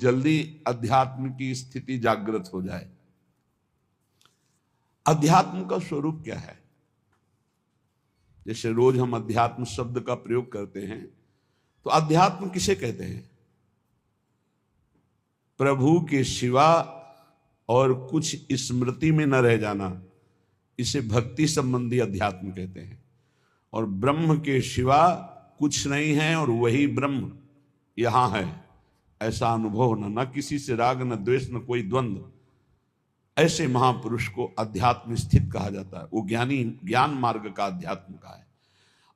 जल्दी अध्यात्म की स्थिति जागृत हो जाए। अध्यात्म का स्वरूप क्या है? जैसे रोज हम अध्यात्म शब्द का प्रयोग करते हैं, तो अध्यात्म किसे कहते हैं? प्रभु के सिवा और कुछ स्मृति में न रह जाना, इसे भक्ति संबंधी अध्यात्म कहते हैं। और ब्रह्म के सिवा कुछ नहीं है और वही ब्रह्म यहां है, ऐसा अनुभव होना, न किसी से राग, न द्वेष, न कोई द्वंद्व, ऐसे महापुरुष को अध्यात्म स्थित कहा जाता है। वो ज्ञान मार्ग का अध्यात्म का है।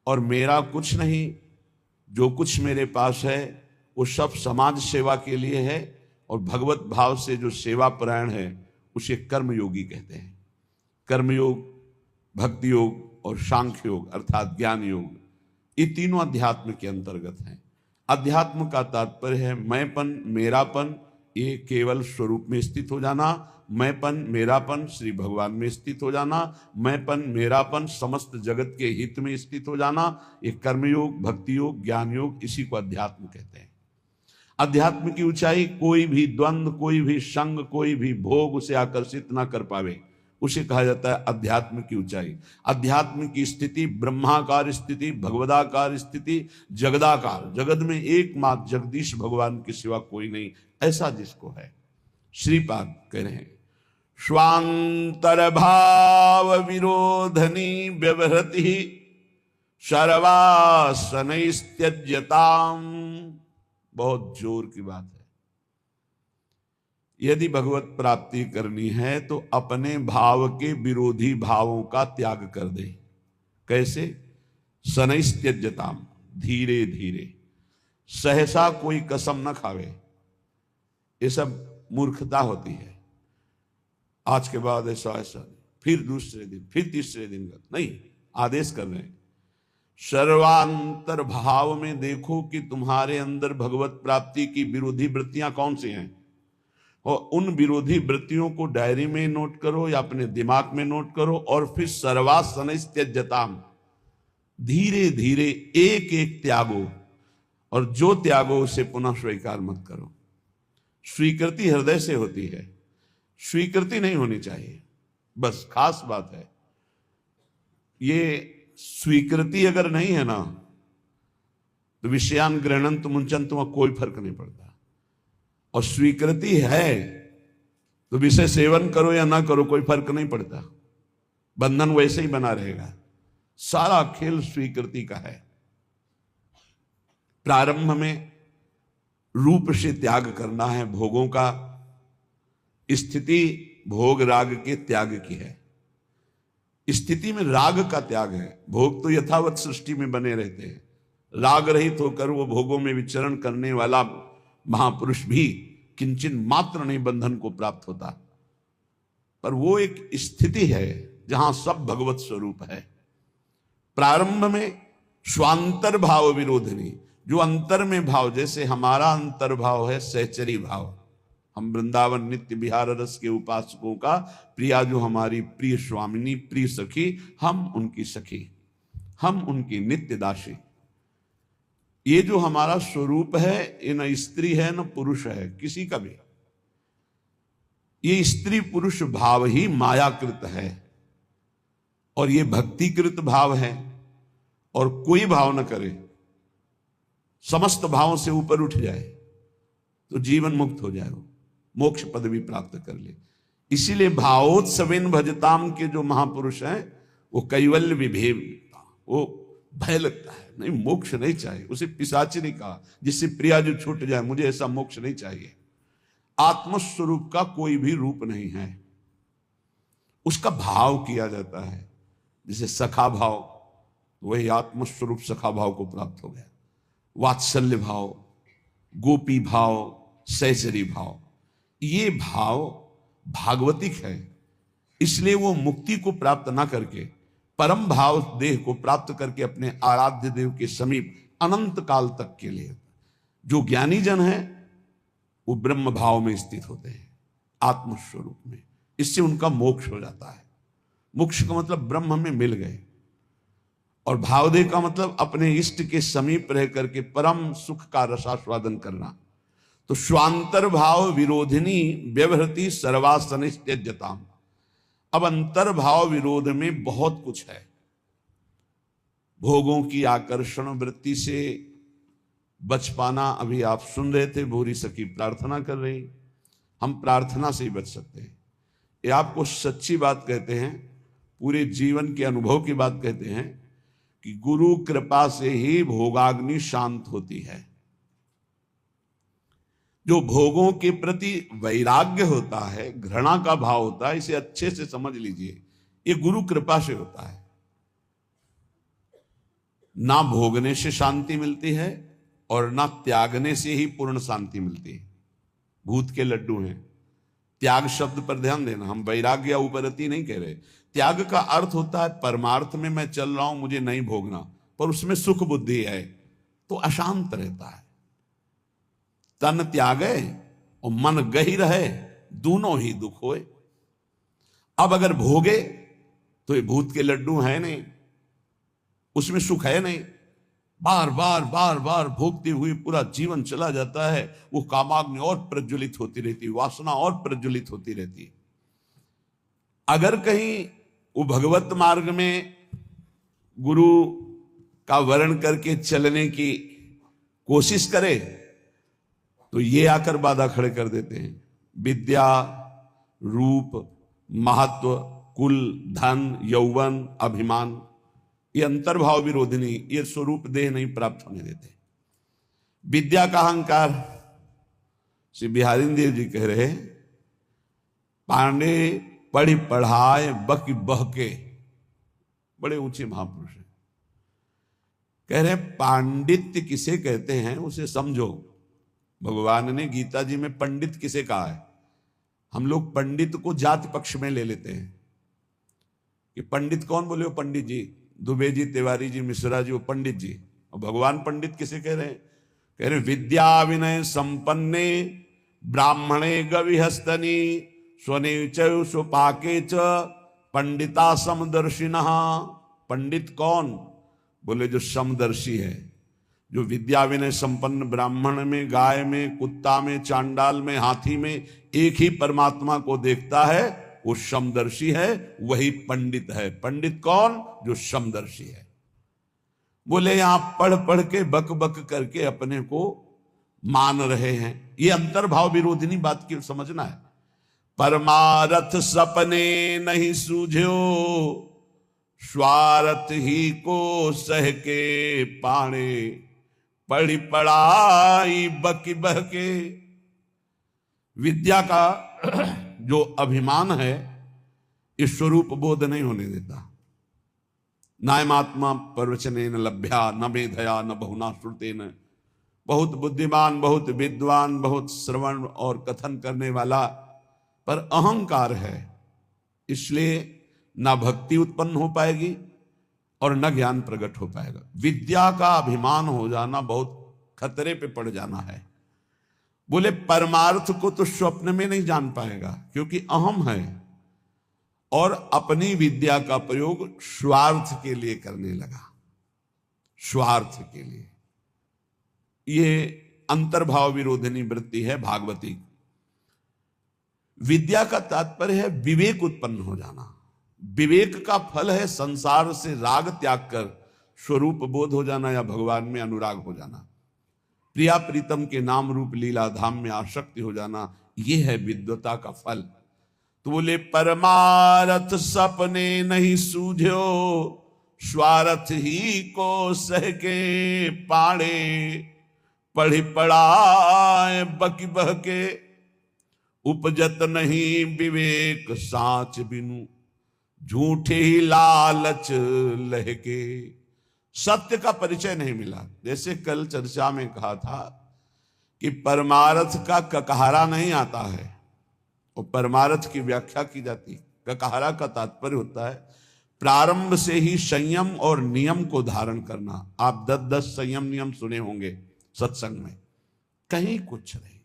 और मेरा कुछ नहीं, जो कुछ मेरे पास है वो सब समाज सेवा के लिए है, और भगवत भाव से जो सेवा परायण है उसे कर्मयोगी कहते हैं। कर्मयोग, भक्ति योग और सांख्य योग अर्थात ज्ञान योग, ये तीनों अध्यात्म के अंतर्गत हैं। अध्यात्म का तात्पर्य है मैंपन, मेरापन, ये केवल स्वरूप में स्थित हो जाना। मैंपन, मेरापन श्री भगवान में स्थित हो जाना। मैंपन, मेरापन समस्त जगत के हित में स्थित हो जाना। ये कर्मयोग, भक्ति योग, ज्ञान योग, इसी को अध्यात्म कहते हैं। अध्यात्म की ऊंचाई कोई भी द्वंद्व, कोई भी संग, कोई भी भोग उसे आकर्षित ना कर पावे, उसे कहा जाता है अध्यात्म की ऊंचाई। अध्यात्म की स्थिति ब्रह्माकार स्थिति, भगवदाकार स्थिति, जगदाकार, जगत में एकमात्र जगदीश भगवान के सिवा कोई नहीं, ऐसा जिसको है। श्रीपाद कह रहे हैं, स्वांतर भाव विरोधनी व्यवहृति सर्वासनैस्त्यज्यताम्। बहुत जोर की बात है। यदि भगवत प्राप्ति करनी है तो अपने भाव के विरोधी भावों का त्याग कर दे। कैसे? शनैस्त्यज्यताम्, धीरे धीरे, सहसा कोई कसम न खावे। ये सब मूर्खता होती है। आज के बाद ऐसा ऐसा, फिर दूसरे दिन, फिर तीसरे दिन का नहीं, आदेश कर रहे हैं। सर्वांतर भाव में देखो कि तुम्हारे अंदर भगवत प्राप्ति की विरोधी वृत्तियां कौन सी हैं, और उन विरोधी वृत्तियों को डायरी में नोट करो या अपने दिमाग में नोट करो, और फिर सर्वासनैस्त्यज्यताम्, धीरे धीरे एक एक त्यागो, और जो त्यागो उसे पुनः स्वीकार मत करो। स्वीकृति हृदय से होती है, स्वीकृति नहीं होनी चाहिए, बस खास बात है ये। स्वीकृति अगर नहीं है ना तो विषयान ग्रहणंत मुंचंत, वहां कोई फर्क नहीं पड़ता। और स्वीकृति है तो विषय सेवन करो या ना करो, कोई फर्क नहीं पड़ता, बंधन वैसे ही बना रहेगा। सारा खेल स्वीकृति का है। प्रारंभ में रूप से त्याग करना है भोगों का, स्थिति भोग राग के त्याग की है। स्थिति में राग का त्याग है, भोग तो यथावत सृष्टि में बने रहते हैं। राग रहित होकर वो भोगों में विचरण करने वाला महापुरुष भी किंचन मात्र नहीं बंधन को प्राप्त होता। पर वो एक स्थिति है जहां सब भगवत स्वरूप है। प्रारंभ में स्वांतर भाव विरोधनी, जो अंतर में भाव, जैसे हमारा अंतर भाव है सहचरी भाव, हम वृंदावन नित्य विहार रस के उपासकों का प्रिया, जो हमारी प्रिय स्वामिनी, प्रिय सखी, हम उनकी सखी, हम उनकी नित्य दासी। ये जो हमारा स्वरूप है, ये न स्त्री है न पुरुष है किसी का भी। ये स्त्री पुरुष भाव ही मायाकृत है, और ये भक्तिकृत भाव है। और कोई भाव न करे, समस्त भावों से ऊपर उठ जाए तो जीवन मुक्त हो जाए, मोक्ष पदवी प्राप्त कर ले। इसीलिए भावोत्सवेन भजताम के जो महापुरुष हैं वो कैवल्य विभेद, वो भय लगता है, नहीं मोक्ष नहीं चाहिए, उसे पिशाची नहीं कहा, जिससे प्रिया जो छूट जाए, मुझे ऐसा मोक्ष नहीं चाहिए। आत्मस्वरूप का कोई भी रूप नहीं है, उसका भाव किया जाता है। जैसे सखा भाव, वही आत्मस्वरूप सखा भाव को प्राप्त हो गया। वात्सल्य भाव, गोपी भाव, सहचरी भाव, ये भाव भागवतिक है। इसलिए वो मुक्ति को प्राप्त ना करके परम भाव देह को प्राप्त करके अपने आराध्य देव के समीप अनंत काल तक के लिए, जो ज्ञानी जन है वो ब्रह्म भाव में स्थित होते हैं, आत्मस्वरूप में। इससे उनका मोक्ष हो जाता है। मोक्ष का मतलब ब्रह्म में मिल गए, और भावदेह का मतलब अपने इष्ट के समीप रह करके परम सुख का रसास्वादन करना। तो स्वांतर भाव विरोधिनी व्यवहृति सर्वासनित्यजताम। अब अंतर्भाव विरोध में बहुत कुछ है। भोगों की आकर्षण वृत्ति से बच पाना, अभी आप सुन रहे थे भूरी सखी प्रार्थना कर रही, हम प्रार्थना से ही बच सकते हैं। ये आपको सच्ची बात कहते हैं, पूरे जीवन के अनुभव की बात कहते हैं कि गुरु कृपा से ही भोगाग्नि शांत होती है। जो भोगों के प्रति वैराग्य होता है, घृणा का भाव होता है, इसे अच्छे से समझ लीजिए, ये गुरु कृपा से होता है। ना भोगने से शांति मिलती है और ना त्यागने से ही पूर्ण शांति मिलती है। भूत के लड्डू हैं। त्याग शब्द पर ध्यान देना, हम वैराग्य या उपरति नहीं कह रहे। त्याग का अर्थ होता है परमार्थ में मैं चल रहा हूं, मुझे नहीं भोगना, पर उसमें सुख बुद्धि है तो अशांत रहता है। तन त्यागे और मन गही रहे, दोनों ही दुख होए। अब अगर भोगे तो ये भूत के लड्डू है नहीं, उसमें सुख है नहीं। बार बार बार बार भोगते हुए पूरा जीवन चला जाता है, वो कामाग्नि और प्रज्वलित होती रहती है, वासना और प्रज्वलित होती रहती है। अगर कहीं वो भगवत मार्ग में गुरु का वर्ण करके चलने की कोशिश करे तो ये आकर बाधा खड़े कर देते हैं। विद्या, रूप, महत्व, कुल, धन, यौवन, अभिमान, ये अंतर्भाव विरोधिनी, ये स्वरूप देह नहीं प्राप्त होने देते। विद्या का अहंकार, श्री बिहारी देव जी कह रहे, पांडे पढ़ी पढ़ाए बक बहके, बड़े ऊंचे महापुरुष हैं। कह रहे पांडित्य किसे कहते हैं उसे समझो। भगवान ने गीता जी में पंडित किसे कहा है। हम लोग पंडित को जाति पक्ष में ले लेते हैं कि पंडित कौन बोले, हो पंडित जी, दुबे जी, तिवारी जी, मिश्रा जी, वो पंडित जी। और भगवान पंडित किसे कह रहे हैं? कह रहे विद्या विनय संपन्ने ब्राह्मणे गविहस्तनी स्वने च स्वपाके च पंडिता समदर्शिनः। पंडित कौन? बोले जो समदर्शी है, जो विद्या विनय संपन्न ब्राह्मण में, गाय में, कुत्ता में, चांडाल में, हाथी में एक ही परमात्मा को देखता है, वो समदर्शी है, वही पंडित है। पंडित कौन? जो समदर्शी है। बोले यहां पढ़ पढ़ के बक बक करके अपने को मान रहे हैं, ये अंतर्भाव विरोधिनी बात की समझना है। परमारथ सपने नहीं सूझो स्वार्थ ही को सह के पाणे पढ़ी पढ़ाई बकी बहके। विद्या का जो अभिमान है इस स्वरूप बोध नहीं होने देता। नायमात्मा प्रवचने न लभ्या न मेधया न बहुना श्रुतेन। बहुत बुद्धिमान, बहुत विद्वान, बहुत श्रवण और कथन करने वाला, पर अहंकार है, इसलिए ना भक्ति उत्पन्न हो पाएगी और न ज्ञान प्रकट हो पाएगा। विद्या का अभिमान हो जाना बहुत खतरे पे पड़ जाना है। बोले परमार्थ को तो स्वप्न में नहीं जान पाएगा क्योंकि अहम है और अपनी विद्या का प्रयोग स्वार्थ के लिए करने लगा, स्वार्थ के लिए। ये अंतर्भाव विरोधिनी वृत्ति है भागवती। विद्या का तात्पर्य है विवेक उत्पन्न हो जाना। विवेक का फल है संसार से राग त्याग कर स्वरूप बोध हो जाना या भगवान में अनुराग हो जाना, प्रिया प्रीतम के नाम रूप लीला धाम में आसक्ति हो जाना। यह है विद्वता का फल। तो बोले परमारथ सपने नहीं सूझो स्वार्थ ही को सह के पाड़े पढ़ी पढ़ाए बकी बहके। उपजत नहीं विवेक साच बिनु झूठे ही लालच लहके। सत्य का परिचय नहीं मिला। जैसे कल चर्चा में कहा था कि परमार्थ का ककहरा नहीं आता है और परमार्थ की व्याख्या की जाती। ककहरा का तात्पर्य होता है प्रारंभ से ही संयम और नियम को धारण करना। आप 10 संयम नियम सुने होंगे सत्संग में, कहीं कुछ नहीं।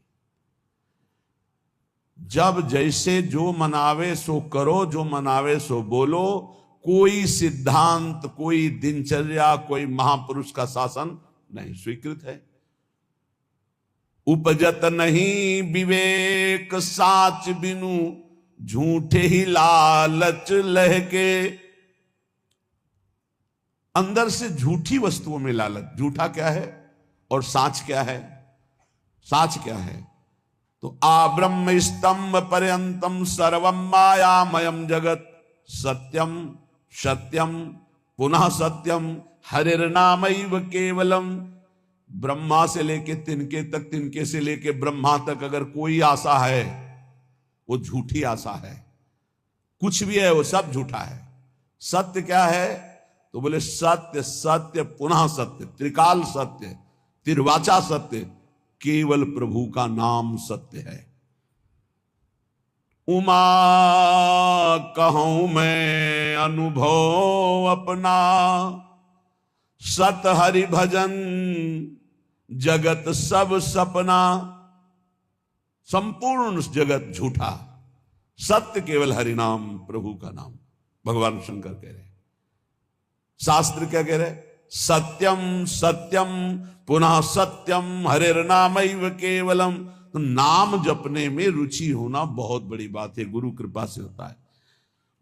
जब जैसे जो मनावे सो करो, जो मनावे सो बोलो। कोई सिद्धांत, कोई दिनचर्या, कोई महापुरुष का शासन नहीं स्वीकृत है। उपजत नहीं विवेक साच बिनु, झूठे ही लालच लहके। अंदर से झूठी वस्तुओं में लालच। झूठा क्या है और साच क्या है? साच क्या है? तो आ ब्रह्म स्तंभ पर्यंतम सर्वम मायामयम जगत, सत्यम सत्यम पुनः सत्यम हरिर्नामैव केवलम। ब्रह्मा से लेके तिनके तक, तिनके से लेके ब्रह्मा तक अगर कोई आशा है वो झूठी आशा है। कुछ भी है वो सब झूठा है। सत्य क्या है? तो बोले सत्य सत्य पुनः सत्य, त्रिकाल सत्य, तिर्वाचा सत्य, केवल प्रभु का नाम सत्य है। उमा कहूं मैं अनुभव अपना, सत हरि भजन जगत सब सपना। संपूर्ण जगत झूठा, सत्य केवल हरि नाम, प्रभु का नाम। भगवान शंकर कह रहे, शास्त्र क्या कह रहे? सत्यम सत्यम पुनः सत्यम हरिर्नामैव केवलम। तो नाम जपने में रुचि होना बहुत बड़ी बात है, गुरु कृपा से होता है।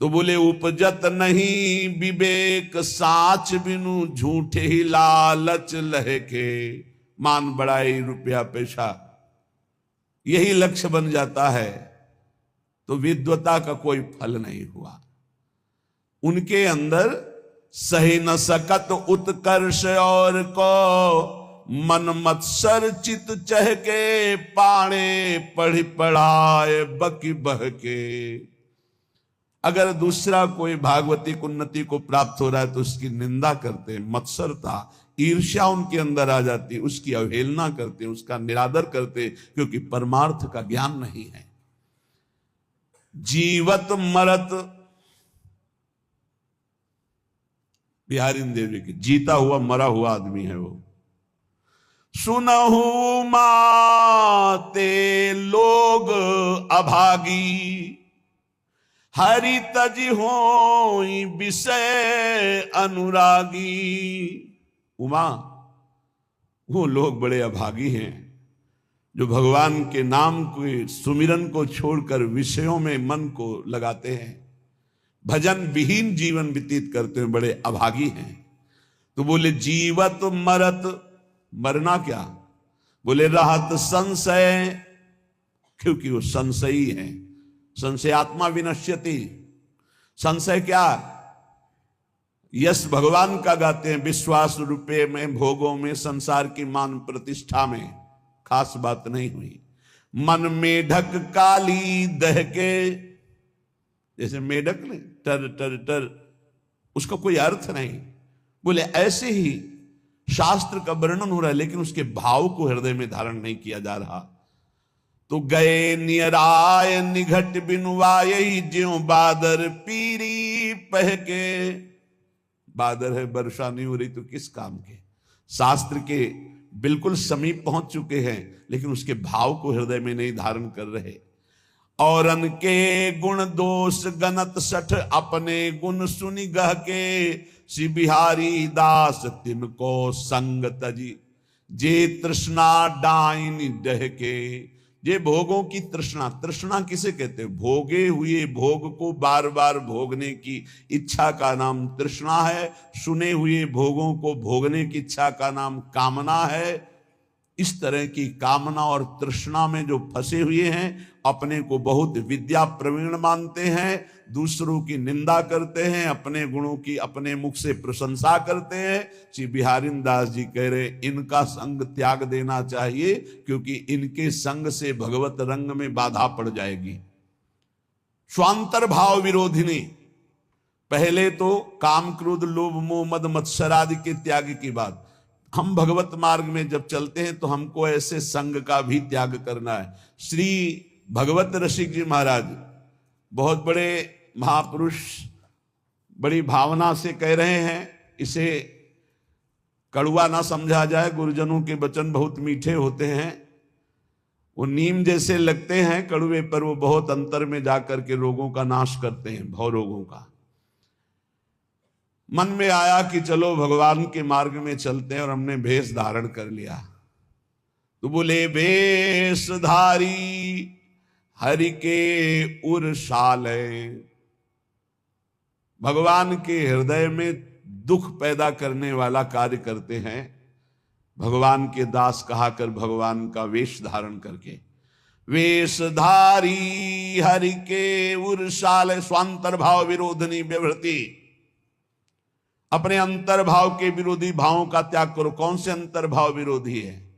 तो बोले उपजत नहीं विवेक साच बिनु, झूठे ही लालच लहके। मान बढ़ाई रुपया पैसा यही लक्ष्य बन जाता है तो विद्वता का कोई फल नहीं हुआ। उनके अंदर सही न सकत उत्कर्ष और को, मन मत्सर चित चहके। पाणे पढ़ी पढ़ाए बकी बहके। अगर दूसरा कोई भागवतिक उन्नति को प्राप्त हो रहा है तो उसकी निंदा करते, मत्सरता ईर्ष्या उनके अंदर आ जाती, उसकी अवहेलना करते, उसका निरादर करते, क्योंकि परमार्थ का ज्ञान नहीं है। जीवत मरत, बिहारी देवी की जीता हुआ मरा हुआ आदमी है वो। सुनहु माते लोग अभागी, हरि तज होई विषय अनुरागी। उमा, वो लोग बड़े अभागी हैं जो भगवान के नाम के सुमिरन को छोड़कर विषयों में मन को लगाते हैं, भजन विहीन जीवन व्यतीत करते हैं, बड़े अभागी हैं। तो बोले जीवत मरत, मरना क्या? बोले रहत संशय, क्योंकि वो संशयी है। संशय आत्मा विनश्यति। संशय क्या? यश भगवान का गाते हैं, विश्वास रुपये में, भोगों में, संसार की मान प्रतिष्ठा में खास बात नहीं हुई। मन में ढक काली दहके, जैसे मेढक ने टर टर टर, उसका कोई अर्थ नहीं। बोले ऐसे ही शास्त्र का वर्णन हो रहा है लेकिन उसके भाव को हृदय में धारण नहीं किया जा रहा। तो गए नियराय निघट बिनुवाय, ज्यों बादर पीरी पहके। बादर है, वर्षा नहीं हो रही तो किस काम के? शास्त्र के बिल्कुल समीप पहुंच चुके हैं लेकिन उसके भाव को हृदय में नहीं धारण कर रहे। और अनके गुण दोष गणत सठ, अपने गुण सुनि गह के। श्री बिहारी दास तिनको संग तजी, जे तृष्णा डाइन डह के। ये भोगों की तृष्णा, तृष्णा किसे कहते हैं? भोगे हुए भोग को बार बार भोगने की इच्छा का नाम तृष्णा है। सुने हुए भोगों को भोगने की इच्छा का नाम कामना है। इस तरह की कामना और तृष्णा में जो फंसे हुए हैं, अपने को बहुत विद्या प्रवीण मानते हैं, दूसरों की निंदा करते हैं, अपने गुणों की अपने मुख से प्रशंसा करते हैं। श्री बिहारी दास जी कह रहे इनका संग त्याग देना चाहिए, क्योंकि इनके संग से भगवत रंग में बाधा पड़ जाएगी। स्वांतर भाव विरोधिनी, पहले तो काम क्रोध लोभ मोह मद मत्सर आदि के त्याग की बात। हम भगवत मार्ग में जब चलते हैं तो हमको ऐसे संग का भी त्याग करना है। श्री भगवत रसिक जी महाराज बहुत बड़े महापुरुष, बड़ी भावना से कह रहे हैं, इसे कड़वा ना समझा जाए। गुरुजनों के वचन बहुत मीठे होते हैं, वो नीम जैसे लगते हैं कड़वे, पर वो बहुत अंतर में जाकर के रोगों का नाश करते हैं, भव रोगों का। मन में आया कि चलो भगवान के मार्ग में चलते हैं, और हमने भेष धारण कर लिया। तो बोले वेशधारी हरि के उरसाले। भगवान के हृदय में दुख पैदा करने वाला कार्य करते हैं भगवान के दास कहा कर, भगवान का वेश धारण करके। वेशधारी हरि के उरसाले स्वांतर्भाव विरोधनी व्यवृत्ति। अपने अंतर्भाव के विरोधी भावों का त्याग करो। कौन से अंतर्भाव विरोधी है?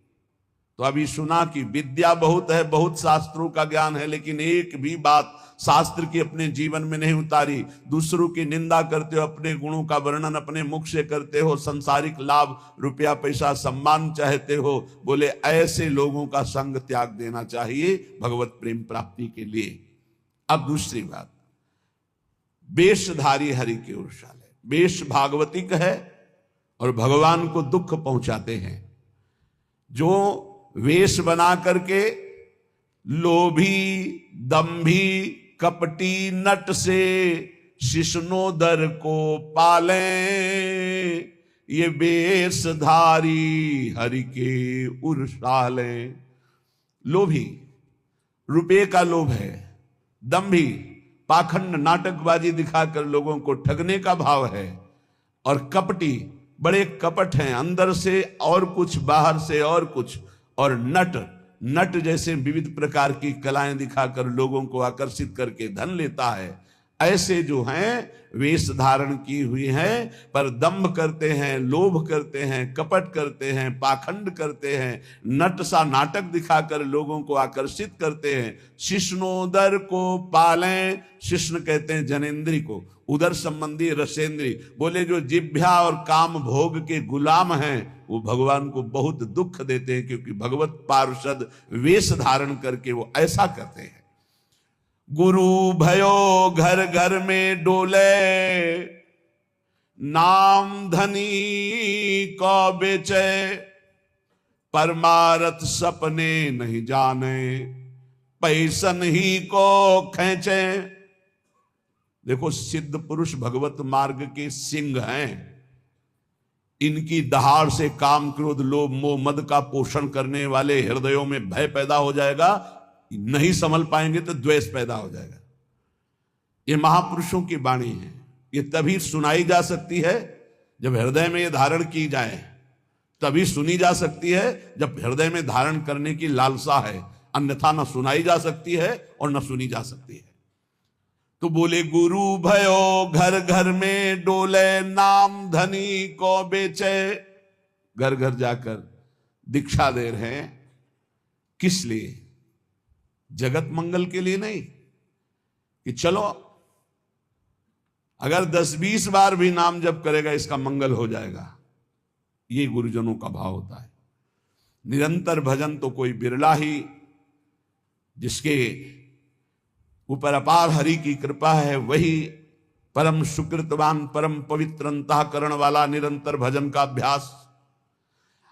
तो अभी सुना कि विद्या बहुत है, बहुत शास्त्रों का ज्ञान है, लेकिन एक भी बात शास्त्र की अपने जीवन में नहीं उतारी। दूसरों की निंदा करते हो, अपने गुणों का वर्णन अपने मुख से करते हो, संसारिक लाभ, रुपया पैसा, सम्मान चाहते हो। बोले ऐसे लोगों का संग त्याग देना चाहिए भगवत प्रेम प्राप्ति के लिए। अब दूसरी बात, वेशधारी हरि के उरसाले। वेश भागवतिक है और भगवान को दुख पहुंचाते हैं। जो वेश बना करके लोभी, दंभी, कपटी नट से शिष्णोदर को पाले, ये वेशधारी हरि के उरसाले। लोभी, रुपये का लोभ है। दंभी, पाखंड नाटकबाजी दिखाकर लोगों को ठगने का भाव है। और कपटी, बड़े कपट हैं, अंदर से और कुछ, बाहर से और कुछ। और नट जैसे विविध प्रकार की कलाएं दिखाकर लोगों को आकर्षित करके धन लेता है। ऐसे जो हैं वेश धारण की हुई है, पर दंभ करते हैं, लोभ करते हैं, कपट करते हैं, पाखंड करते हैं, नट सा नाटक दिखाकर लोगों को आकर्षित करते हैं। शिष्णोदर को पालें। शिष्ण कहते हैं जनेन्द्री को, उदर संबंधी रसेंद्री। बोले जो जिभ्या और काम भोग के गुलाम हैं वो भगवान को बहुत दुख देते हैं, क्योंकि भगवत पार्षद वेश धारण करके वो ऐसा करते हैं। गुरु भयो घर घर में डोले, नाम धनी को बेचे, परमारथ सपने नहीं जाने, पैसन ही को खींचे। देखो, सिद्ध पुरुष भगवत मार्ग के सिंह हैं। इनकी दहाड़ से काम, क्रोध, लोभ, मोह, मद का पोषण करने वाले हृदयों में भय पैदा हो जाएगा। नहीं संभल पाएंगे तो द्वेष पैदा हो जाएगा। ये महापुरुषों की वाणी है। ये तभी सुनाई जा सकती है जब हृदय में ये धारण की जाए, तभी सुनी जा सकती है जब हृदय में धारण करने की लालसा है। अन्यथा न सुनाई जा सकती है और न सुनी जा सकती है। तो बोले गुरु भयो घर घर में डोले, नाम धनी को बेचे। घर घर जाकर दीक्षा दे रहे हैं। किस लिए? जगत मंगल के लिए नहीं कि चलो अगर 10-20 बार भी नाम जप करेगा इसका मंगल हो जाएगा। ये गुरुजनों का भाव होता है। निरंतर भजन तो कोई बिरला ही जिसके ऊपर अपार हरि की कृपा है, वही परम सुकृतवान, परम पवित्र अंतःकरण वाला निरंतर भजन का अभ्यास।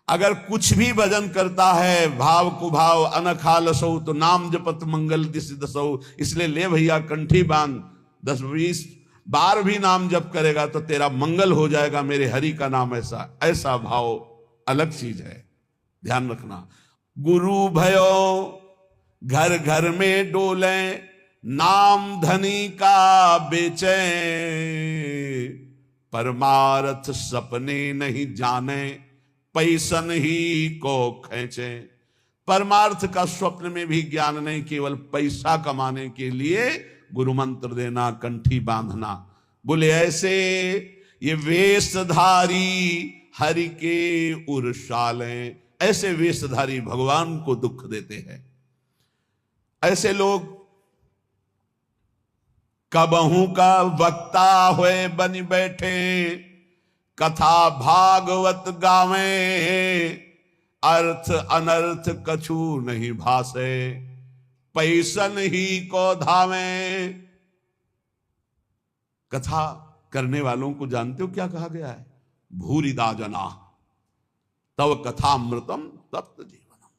अगर कुछ भी भजन करता है भाव कुभाव अनखालसौ, तो नाम जपत मंगल दिस दसौ। इसलिए ले भैया कंठी बांध, 10-20 बार भी नाम जप करेगा तो तेरा मंगल हो जाएगा। मेरे हरि का नाम ऐसा भाव अलग चीज है, ध्यान रखना। गुरु भयो घर घर में डोले, नाम धनी का बेचे, परमारथ सपने नहीं जाने, पैसन ही को खींचे। परमार्थ का स्वप्न में भी ज्ञान नहीं, केवल पैसा कमाने के लिए गुरु मंत्र देना, कंठी बांधना। बोले ऐसे ये वेशधारी हरि के उरसाले, ऐसे वेशधारी भगवान को दुख देते हैं। ऐसे लोग कबहू का वक्ता हुए बन बैठे, कथा भागवत गावे, अर्थ अनर्थ कछु नहीं भासे, पैसन ही को धावे। कथा करने वालों को जानते हो क्या कहा गया है? भूरिदा जना तव कथामृतम तप्त जीवनम,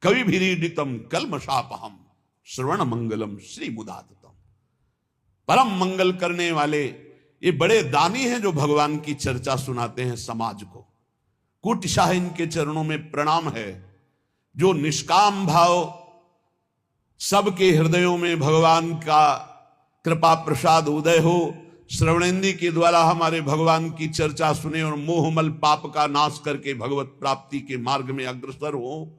कवि भीरीडितम कलमशापहम, श्रवण मंगलम श्री मुदाततम। परम मंगल करने वाले ये बड़े दानी हैं जो भगवान की चर्चा सुनाते हैं समाज को। कुटिशाह इनके चरणों में प्रणाम है। जो निष्काम भाव सबके हृदयों में भगवान का कृपा प्रसाद उदय हो, श्रवणेंद्र के द्वारा हमारे भगवान की चर्चा सुने और मोहमल पाप का नाश करके भगवत प्राप्ति के मार्ग में अग्रसर हो,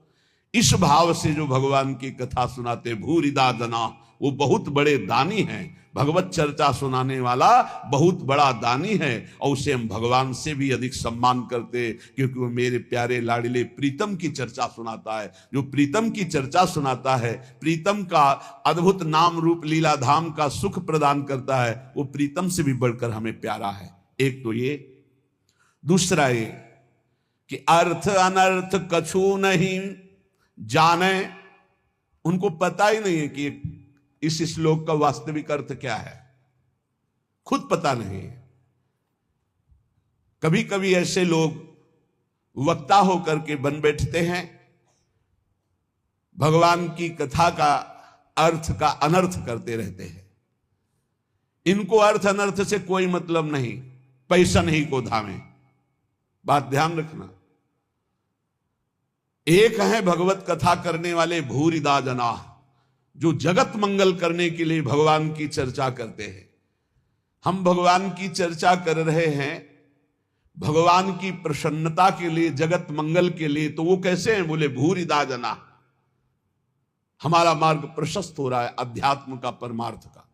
इस भाव से जो भगवान की कथा सुनाते भूरिदा जना, वो बहुत बड़े दानी हैं। भगवत चर्चा सुनाने वाला बहुत बड़ा दानी है और उसे हम भगवान से भी अधिक सम्मान करते, क्योंकि वो मेरे प्यारे लाडले प्रीतम की चर्चा सुनाता है। जो प्रीतम की चर्चा सुनाता है, प्रीतम का अद्भुत नाम रूप लीला धाम का सुख प्रदान करता है, वो प्रीतम से भी बढ़कर हमें प्यारा है। एक तो ये, दूसरा ये कि अर्थ अनर्थ कछु नहीं जाने, उनको पता ही नहीं है कि इस श्लोक का वास्तविक अर्थ क्या है, खुद पता नहीं है। कभी कभी ऐसे लोग वक्ता होकर के बन बैठते हैं, भगवान की कथा का अर्थ का अनर्थ करते रहते हैं। इनको अर्थ अनर्थ से कोई मतलब नहीं, पैसा नहीं को धामे। बात ध्यान रखना। एक है भगवत कथा करने वाले भूरिदा जना, जो जगत मंगल करने के लिए भगवान की चर्चा करते हैं। हम भगवान की चर्चा कर रहे हैं भगवान की प्रसन्नता के लिए, जगत मंगल के लिए, तो वो कैसे हैं? बोले भूरिदा जना। हमारा मार्ग प्रशस्त हो रहा है अध्यात्म का, परमार्थ का।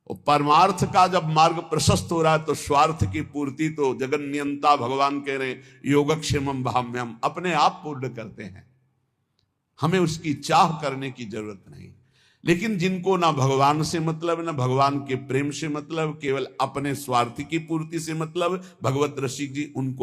और परमार्थ का जब मार्ग प्रशस्त हो रहा है तो स्वार्थ की पूर्ति तो जगन्नियंता भगवान कह रहे हैं योगक्षेमम भाम्यम, अपने आप पूर्ण करते हैं। हमें उसकी चाह करने की जरूरत नहीं। लेकिन जिनको ना भगवान से मतलब, ना भगवान के प्रेम से मतलब, केवल अपने स्वार्थ की पूर्ति से मतलब, भगवत रसिक जी उनको